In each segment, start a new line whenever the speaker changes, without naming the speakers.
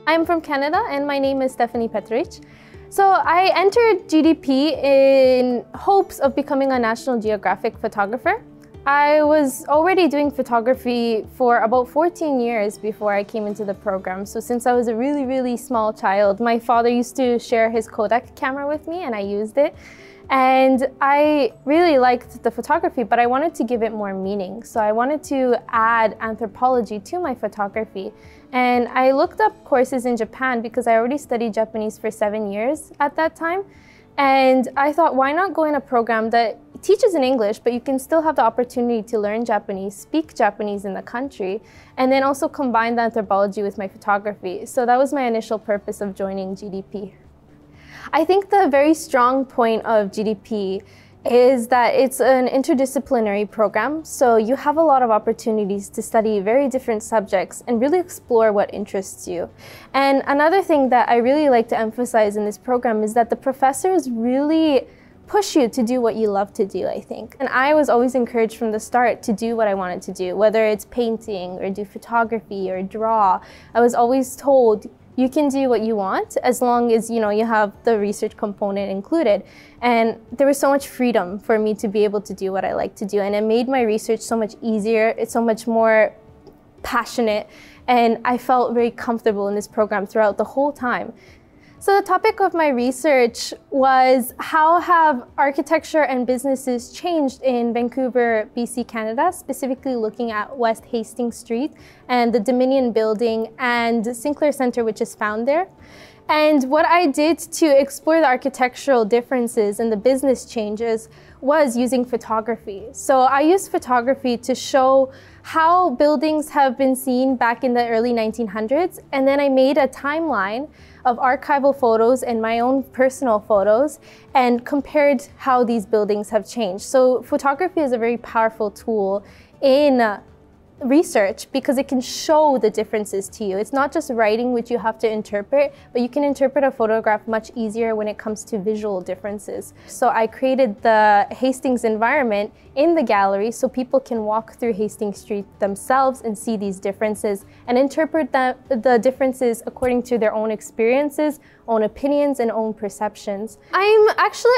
I'm from Canada and my name is Stefanie Petrovic. So I entered GDP in hopes of becoming a National Geographic photographer. I was already doing photography for about 14 years before I came into the program. So since I was a really small child, my father used to share his Kodak camera with me and I used it. And I really liked the photography, but I wanted to give it more meaning. So I wanted to add anthropology to my photography. And I looked up courses in Japan because I already studied Japanese for 7 years at that time. And I thought, why not go in a program that teaches in English, but you can still have the opportunity to learn Japanese, speak Japanese in the country, and then also combine the anthropology with my photography. So that was my initial purpose of joining GDP. I think the very strong point of GDP is that it's an interdisciplinary program, so you have a lot of opportunities to study very different subjects and really explore what interests you. And another thing that I really like to emphasize in this program is that the professors really push you to do what you love to do, I think. And I was always encouraged from the start to do what I wanted to do, whether it's painting or do photography or draw. I was always told, you can do what you want as long as you have the research component included. And there was so much freedom for me to be able to do what I like to do. And it made my research so much easier. It's so much more passionate. And I felt very comfortable in this program throughout the whole time. So the topic of my research was how have architecture and businesses changed in Vancouver, BC, Canada, specifically looking at West Hastings Street and the Dominion Building and Sinclair Centre, which is found there. And what I did to explore the architectural differences and the business changes was using photography. So I used photography to show how buildings have been seen back in the early 1900s, and then I made a timeline of archival photos and my own personal photos and compared how these buildings have changed. So photography is a very powerful tool in research because it can show the differences to you. It's not just writing which you have to interpret, but you can interpret a photograph much easier when it comes to visual differences. So I created the Hastings environment in the gallery so people can walk through Hastings Street themselves and see these differences and interpret the differences according to their own experiences, own opinions, and own perceptions. I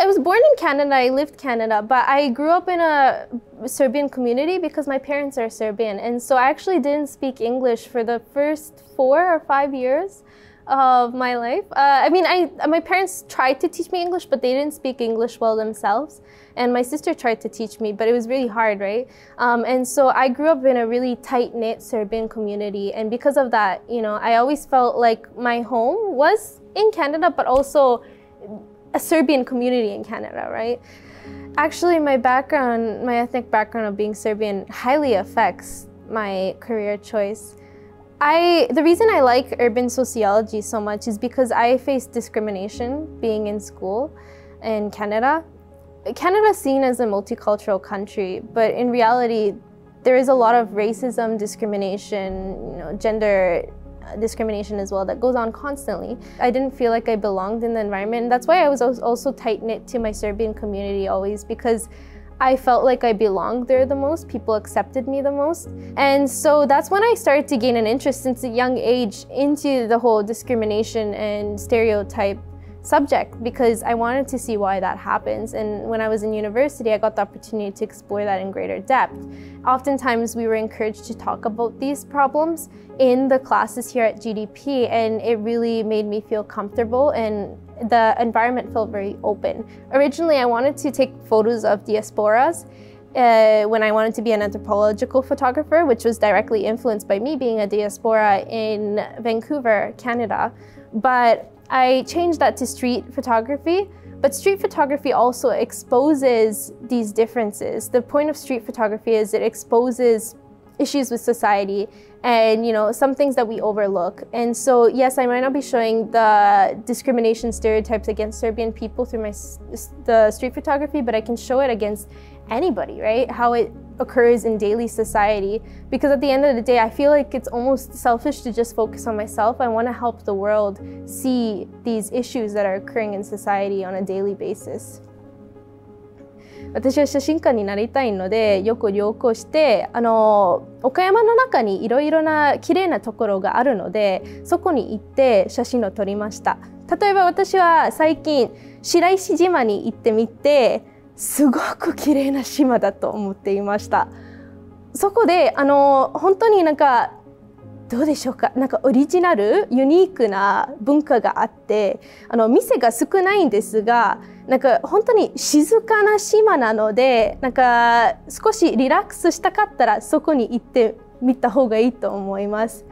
was born in Canada, I lived in Canada, but I grew up in a Serbian community because my parents are Serbian. And so I actually didn't speak English for the first 4 or 5 years of my life. My parents tried to teach me English, but they didn't speak English well themselves. And my sister tried to teach me, but it was really hard, right? And so I grew up in a really tight-knit Serbian community. And because of that, I always felt like my home was in Canada, but also a Serbian community in Canada, right? Actually, my ethnic background of being Serbian highly affects my career choice. The reason I like urban sociology so much is because I faced discrimination being in school in Canada. Canada is seen as a multicultural country, but in reality, there is a lot of racism, discrimination, gender discrimination as well that goes on constantly. I didn't feel like I belonged in the environment, and that's why I was also tight-knit to my Serbian community always, because I felt like I belonged there the most, people accepted me the most. And so that's when I started to gain an interest since a young age into the whole discrimination and stereotype subject, because I wanted to see why that happens. And when I was in university, I got the opportunity to explore that in greater depth. Oftentimes, we were encouraged to talk about these problems in the classes here at GDP, and it really made me feel comfortable, and the environment felt very open. Originally, I wanted to take photos of diasporas when I wanted to be an anthropological photographer, which was directly influenced by me being a diaspora in Vancouver, Canada. But I changed that to street photography, but street photography also exposes these differences. The point of street photography is it exposes issues with society and some things that we overlook. And so yes, I might not be showing the discrimination stereotypes against Serbian people through the street photography, but I can show it against anybody, right? How it occurs in daily society. Because at the end of the day, I feel like it's almost selfish to just focus on myself. I want to help the world see these issues that are occurring in society on a daily basis. 私は写真家になりたいのでよく旅行して岡山の中にいろいろな綺麗なところがあるのでそこに行って写真を撮りました。例えば私は最近白石島に行ってみてすごく綺麗な島だと思っていました。そこで本当にどうでしょうか、オリジナルユニークな文化があって店が少ないんですが本当に静かな島なので少しリラックスしたかったらそこに行ってみた方がいいと思います。